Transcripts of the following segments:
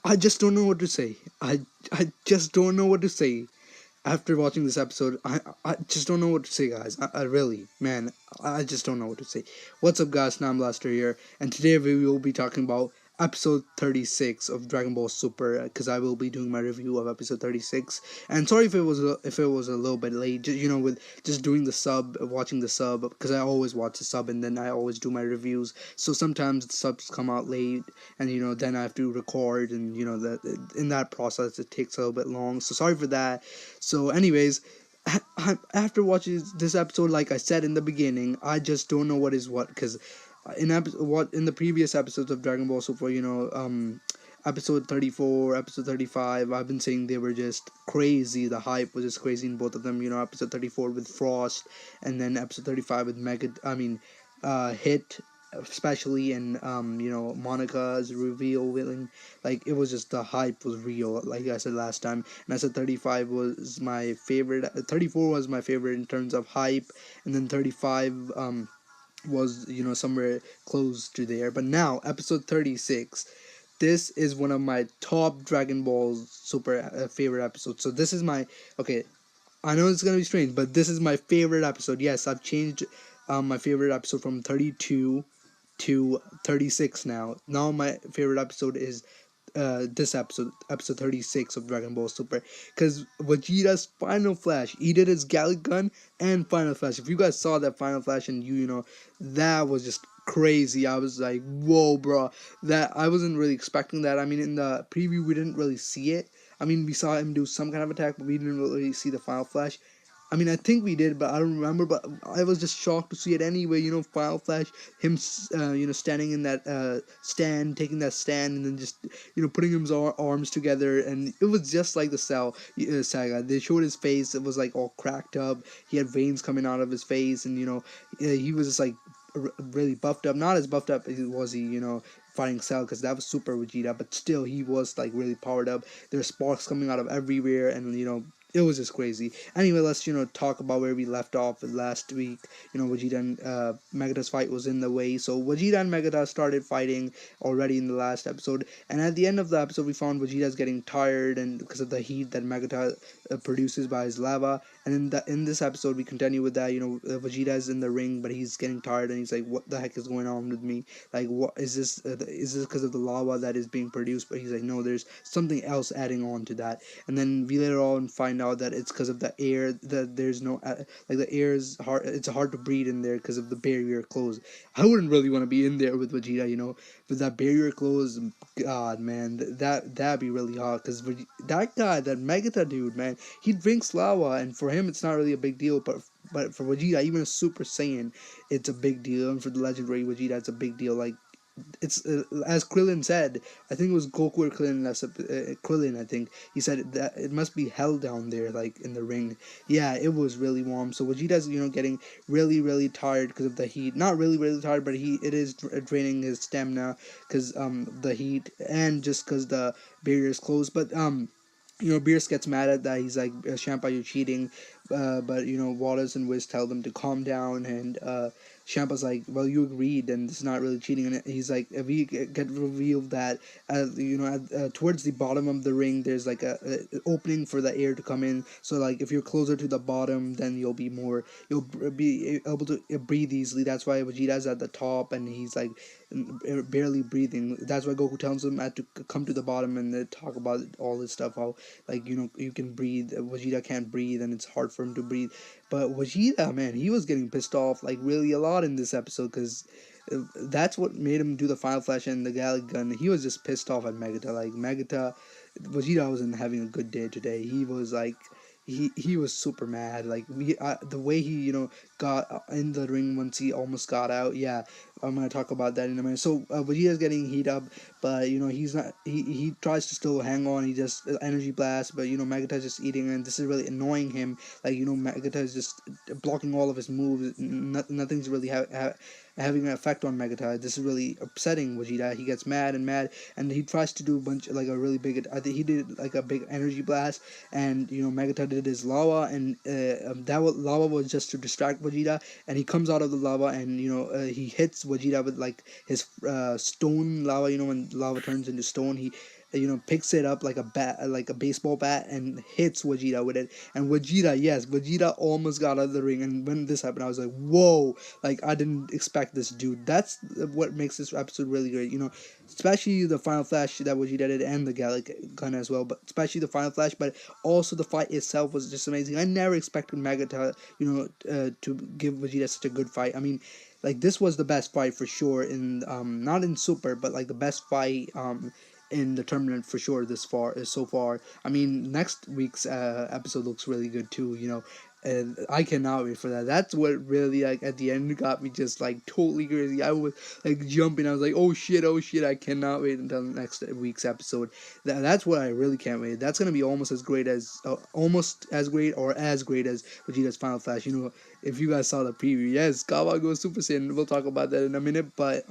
I just don't know what to say. I just don't know what to say. After watching this episode, I just don't know what to say, guys. I really, man, I just don't know what to say. What's up, guys? Now I'm Blaster here, and today we will be talking about episode 36 of Dragon Ball Super, because I will be doing my review of episode 36. And sorry if it was a little bit late, with just doing the sub, watching the sub, because I always watch the sub and then I always do my reviews. So sometimes the subs come out late, and then I have to record, and that in that process it takes a little bit long. So sorry for that. So, anyways, after watching this episode, like I said in the beginning, I just don't know what is what, because in the previous episodes of Dragon Ball Super, episode 34, episode 35, I've been saying they were just crazy. The hype was just crazy in both of them. Episode 34 with Frost, and then episode 35 with Hit, especially, and Monica's reveal. Like, it was just, the hype was real, like I said last time. And I said 35 was my favorite. 34 was my favorite in terms of hype, and then 35 was somewhere close to there. But now episode 36, this is one of my top Dragon Ball Super favorite episodes. So this is my, okay, I know it's gonna be strange, but this is my favorite episode. Yes, I've changed my favorite episode from 32 to 36 now. Now my favorite episode is this episode 36 of Dragon Ball Super, because Vegeta's Final Flash, he did his Gallic Gun and Final Flash. If you guys saw that Final Flash, and that was just crazy. I was like, whoa, bro, that I wasn't really expecting that. I mean, in the preview we didn't really see it. I mean, we saw him do some kind of attack, but we didn't really see the Final Flash. I mean, I think we did, but I don't remember. But I was just shocked to see it anyway. Final Flash, him, standing in that stand, taking that stand, and then just, putting his arms together, and it was just like the Cell saga. They showed his face; it was like all cracked up. He had veins coming out of his face, and he was just like really buffed up. Not as buffed up as was he, fighting Cell, because that was Super Vegeta, but still he was like really powered up. There's sparks coming out of everywhere, and it was just crazy. Anyway, let's talk about where we left off last week. Vegeta and Megata's fight was in the way, so Vegeta and Megata started fighting already in the last episode, and at the end of the episode we found Vegeta's getting tired, and because of the heat that Megata produces by his lava. And in this episode we continue with that. Vegeta's in the ring, but he's getting tired, and he's like, what the heck is going on with me? Like, what is this? Is this because of the lava that is being produced? But he's like, no, there's something else adding on to that. And then we later on find out that it's because of the air, that there's no like, the air is hard, it's hard to breathe in there because of the barrier closed. I wouldn't really want to be in there with Vegeta, with that barrier closed. God, man, that'd be really hard, because that guy, that Meggata dude, man, he drinks lava, and for him it's not really a big deal, but for Vegeta, even a Super Saiyan, it's a big deal, and for the legendary Vegeta, it's a big deal. Like, it's as Krillin said, I think it was Goku or Krillin. Krillin, I think he said that it must be hell down there, like in the ring. Yeah, it was really warm. So Vegeta's getting really, really tired because of the heat. Not really, really tired, but it is draining his stamina because the heat, and just because the barrier is closed. But Beerus gets mad at that. He's like, Champa, you're cheating. But Wallace and Wiz tell them to calm down, and Champa's like, well, you agreed, and it's not really cheating. And he's like, if we get revealed that, towards the bottom of the ring, there's like a opening for the air to come in. So like, if you're closer to the bottom, then you'll be able to breathe easily. That's why Vegeta's at the top, and he's like barely breathing. That's why Goku tells him to come to the bottom, and they talk about all this stuff, how, like, you can breathe. Vegeta can't breathe, and it's hard for him to breathe. But Vegeta, man, he was getting pissed off like really a lot in this episode, because that's what made him do the Final Flash and the Gallic Gun. He was just pissed off at Meggata. Like, Vegeta wasn't having a good day today. He was like, he was super mad. Like, the way he got in the ring once he almost got out. Yeah, I'm gonna talk about that in a minute. So Vegeta's getting heat up, but he's not. He tries to still hang on. He just energy blast, but Megatai's just eating, and this is really annoying him. Like, Megatai is just blocking all of his moves. Nothing's really having an effect on Megatai. This is really upsetting Vegeta. He gets mad, and he tries to do like a really big. I think he did like a big energy blast, and Megatai did his lava, and lava was just to distract Vegeta, and he comes out of the lava, and he hits Vegeta with like his stone lava. When lava turns into stone, he picks it up like a bat, like a baseball bat, and hits Vegeta with it. And Vegeta, yes, Vegeta almost got out of the ring. And when this happened, I was like, whoa! Like I didn't expect this, dude. That's what makes this episode really great. Especially the final flash that Vegeta did, and the Gallic gun as well. But especially the final flash, but also the fight itself was just amazing. I never expected Meggata, to give Vegeta such a good fight. I mean, like this was the best fight for sure in not in Super, but like the best fight in the tournament for sure this far so far. I mean, next week's episode looks really good too. And I cannot wait for that. That's what really like at the end got me just like totally crazy. I was like jumping. I was like, oh shit, oh shit! I cannot wait until next week's episode. That's what I really can't wait. That's gonna be almost as great or as great as Vegeta's Final Flash. If you guys saw the preview, yes, Kawa goes Super Saiyan. We'll talk about that in a minute, but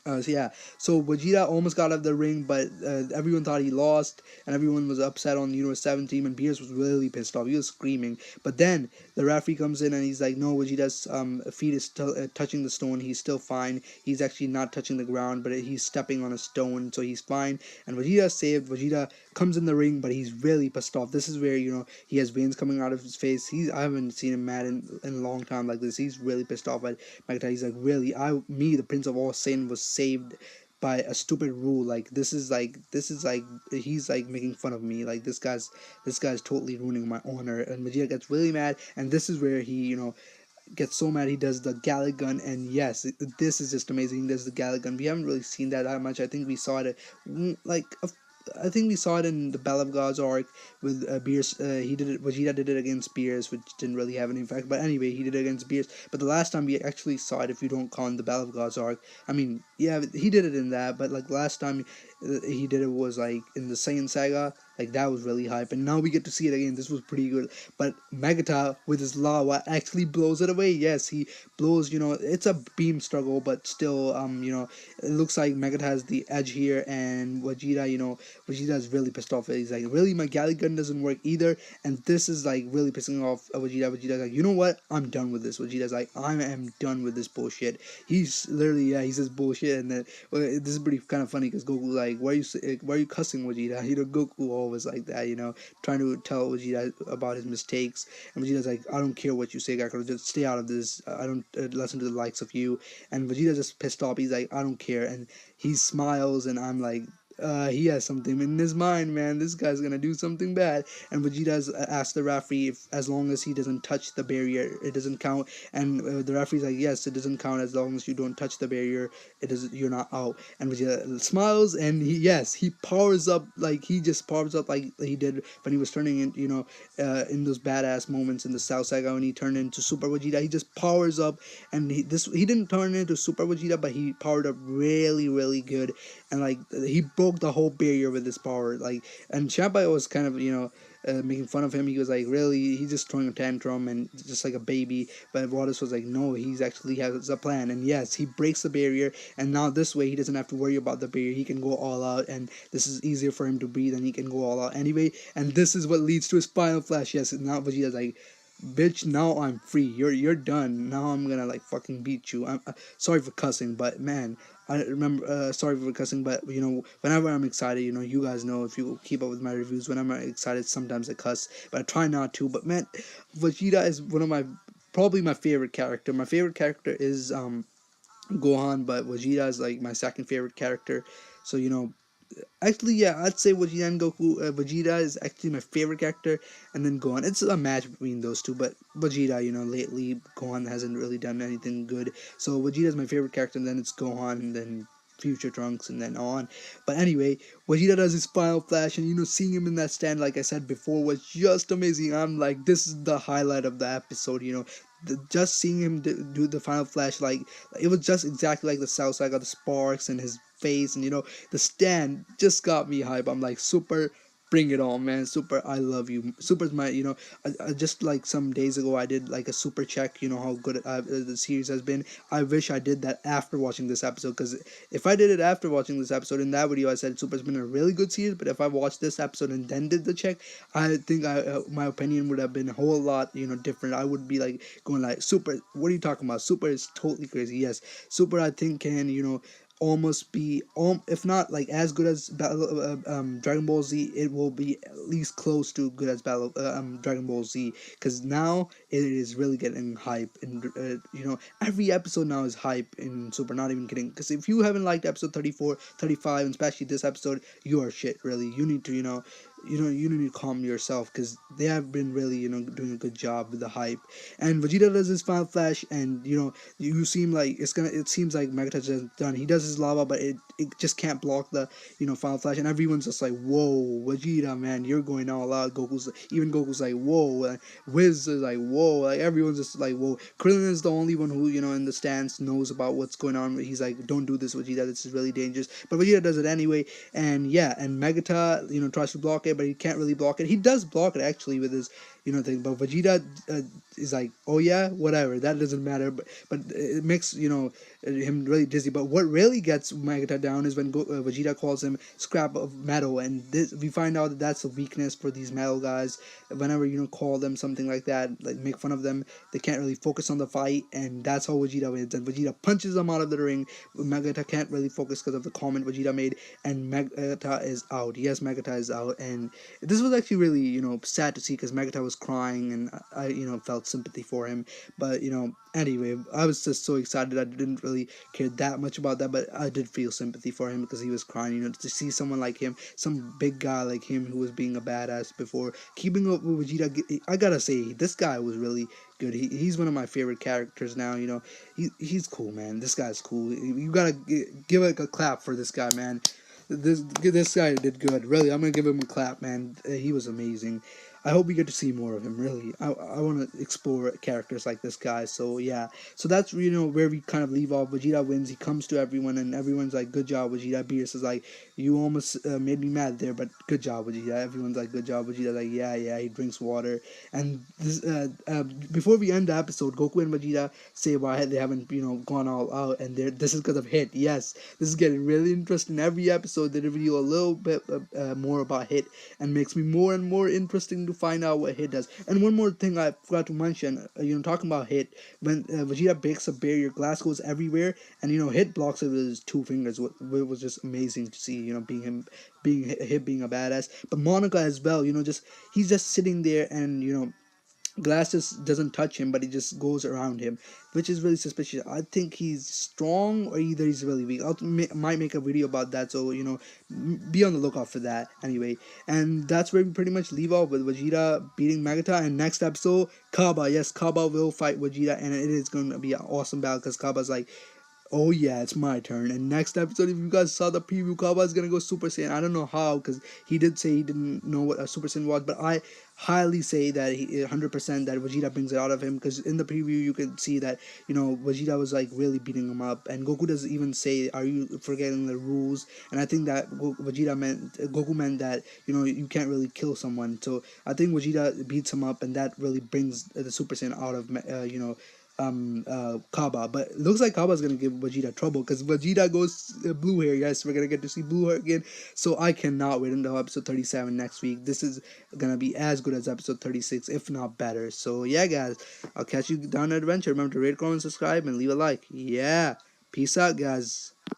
so Vegeta almost got out of the ring, but everyone thought he lost, and everyone was upset on the Universe 7 team, and Beerus was really pissed off. He was screaming. But then the referee comes in, and he's like, no, Vegeta's feet is still touching the stone. He's still fine. He's actually not touching the ground, but he's stepping on a stone, so he's fine. And Vegeta saved. Vegeta comes in the ring, but he's really pissed off. This is where, he has veins coming out of his face. I haven't seen him mad in a long time like this. He's really pissed off at Meggata. He's like, really, the Prince of All Saiyan, was saved by a stupid rule. Like this is like he's like making fun of me. Like this guy's totally ruining my honor. And Vegeta gets really mad, and this is where he gets so mad he does the Gallic gun. And yes, this is just amazing. He does the Gallic gun. We haven't really seen that much. I think we saw it like I think we saw it in the Battle of Gods arc with Beerus. He did it. Vegeta did it against Beerus, which didn't really have any effect. But anyway, he did it against Beerus. But the last time we actually saw it, if you don't count the Battle of Gods arc, I mean, yeah, he did it in that. But like last time he did it was like in the Saiyan Saga. Like that was really hype, and now we get to see it again. This was pretty good. But Meggata with his lava actually blows it away. Yes, he blows. It's a beam struggle, but still, it looks like Meggata has the edge here, and Vegeta's really pissed off. He's like, really, my Galley gun doesn't work either, and this is like really pissing off Vegeta. Vegeta's like, you know what? I'm done with this. Vegeta's like, I am done with this bullshit. He's literally, he says bullshit, and then this is pretty kind of funny because Goku like, why are you cussing Vegeta? Goku always like that, trying to tell Vegeta about his mistakes, and Vegeta's like, I don't care what you say, Gakuro, just stay out of this. I don't listen to the likes of you. And Vegeta's just pissed off. He's like, I don't care, and he smiles, and I'm like, he has something in his mind, man. This guy's gonna do something bad. And Vegeta's asked the referee if, as long as he doesn't touch the barrier, it doesn't count. And the referee's like, yes, it doesn't count as long as you don't touch the barrier. You're not out. And Vegeta smiles, and he powers up like he just powers up like he did when he was turning in, in those badass moments in the South Saga when he turned into Super Vegeta. He just powers up, and he didn't turn into Super Vegeta, but he powered up really, really good, and like he broke the whole barrier with his power. Like, and Champa was kind of making fun of him. He was like, really, he's just throwing a tantrum and just like a baby. But Waters was like, no, he's actually has a plan. And yes, he breaks the barrier, and now this way he doesn't have to worry about the barrier. He can go all out, and this is easier for him to breathe, and he can go all out anyway. And this is what leads to his final flash. Yes, now Vegeta's like, bitch, now I'm free. You're done. Now I'm gonna like fucking beat you. I'm sorry for cussing, but man, I remember. Sorry for cussing, but whenever I'm excited, you guys know if you keep up with my reviews. When I'm excited, sometimes I cuss, but I try not to. But man, Vegeta is one of probably my favorite character. My favorite character is Gohan, but Vegeta is like my second favorite character. So actually, yeah, I'd say Vegeta and Goku. Vegeta is actually my favorite character, and then Gohan. It's a match between those two, but Vegeta, lately Gohan hasn't really done anything good. So Vegeta is my favorite character, and then it's Gohan, and then Future Trunks, and then on. But anyway, Vegeta does his final flash, and seeing him in that stand, like I said before, was just amazing. I'm like, this is the highlight of the episode. Just seeing him do the final flash, like it was just exactly like the South Side, got the sparks and his face, and the stand just got me hype. I'm like super Bring it on, man. Super, I love you. Super's my, just like some days ago, I did like a super check, how good the series has been. I wish I did that after watching this episode, because if I did it after watching this episode, in that video I said Super's been a really good series, but if I watched this episode and then did the check, I think my opinion would have been a whole lot, different. I would be like going like, Super, what are you talking about? Super is totally crazy. Yes, Super, I think, can, almost be, if not like as good as Dragon Ball Z, it will be at least close to good as Dragon Ball Z, because now it is really getting hype, and every episode now is hype in Super. Not even kidding. Because if you haven't liked episode 34, 35, and especially this episode, you are shit. Really, you need to you need to calm yourself, because they have been really doing a good job with the hype. And Vegeta does his Final Flash, and you seem like it seems like Meggata's just done. He does his lava, but it just can't block the Final Flash, and everyone's just like, whoa, Vegeta, man, you're going all out. Goku's like, whoa. Wiz is like, whoa. Like, everyone's just like, whoa. Krillin is the only one who in the stands knows about what's going on. He's like, don't do this, Vegeta, this is really dangerous. But Vegeta does it anyway. And yeah, and Meggata tries to block it, but he can't really block it. He does block it actually with his thing, but Vegeta is like, oh yeah, whatever, that doesn't matter. But it makes him really dizzy. But what really gets Meggata down is when Vegeta calls him scrap of metal, and this, we find out that that's a weakness for these metal guys. Whenever call them something like that, like make fun of them, they can't really focus on the fight, and that's how Vegeta wins. And Vegeta punches them out of the ring. Meggata can't really focus because of the comment Vegeta made, and Meggata is out. Yes, Meggata is out, and this was actually really sad to see, because Meggata was crying, and I felt sympathy for him. But anyway, I was just so excited. I didn't really care that much about that, but I did feel sympathy for him because he was crying. To see someone like him, some big guy like him who was being a badass before, keeping up with Vegeta. I gotta say, this guy was really good. He's one of my favorite characters now. He's cool, man. This guy's cool. You gotta give a clap for this guy, man. This guy did good. Really, I'm gonna give him a clap, man. He was amazing. I hope we get to see more of him. Really, I want to explore characters like this guy. So yeah, so that's where we kind of leave off. Vegeta wins. He comes to everyone, and everyone's like, "Good job, Vegeta." Beerus is like, "You almost made me mad there, but good job, Vegeta." Everyone's like, "Good job, Vegeta." Like, yeah, yeah. He drinks water, and this before we end the episode, Goku and Vegeta say why they haven't gone all out, and this is because of Hit. Yes, this is getting really interesting. Every episode they reveal a little bit more about Hit, and makes me more and more interesting to find out what Hit does. And one more thing I forgot to mention, talking about Hit, when Vegeta breaks a barrier, glass goes everywhere, and Hit blocks it with his two fingers. It was just amazing to see, being Hit being a badass. But Monica as well, just he's just sitting there, and Glass just doesn't touch him, but he just goes around him, which is really suspicious. I think he's strong, or either he's really weak. Might make a video about that, so be on the lookout for that. Anyway, and that's where we pretty much leave off with Vegeta beating Meggata. And next episode, Kaba. Yes, Kaba will fight Vegeta, and it is going to be an awesome battle, because Kaba's like, oh yeah, it's my turn. And next episode, if you guys saw the preview, Kaba is gonna go Super Saiyan. I don't know how, because he did say he didn't know what a Super Saiyan was, but I highly say that he 100% that Vegeta brings it out of him, because in the preview you can see that Vegeta was like really beating him up, and Goku doesn't even say, "Are you forgetting the rules?" And I think that Goku meant that you can't really kill someone. So I think Vegeta beats him up, and that really brings the Super Saiyan out of Kaba. But it looks like Kaba's gonna give Vegeta trouble, because Vegeta goes blue hair. Yes, we're gonna get to see blue hair again. So I cannot wait until episode 37 next week. This is gonna be as good as episode 36, if not better. So yeah, guys, I'll catch you down the adventure. Remember to rate, comment, subscribe, and leave a like. Yeah, peace out, guys.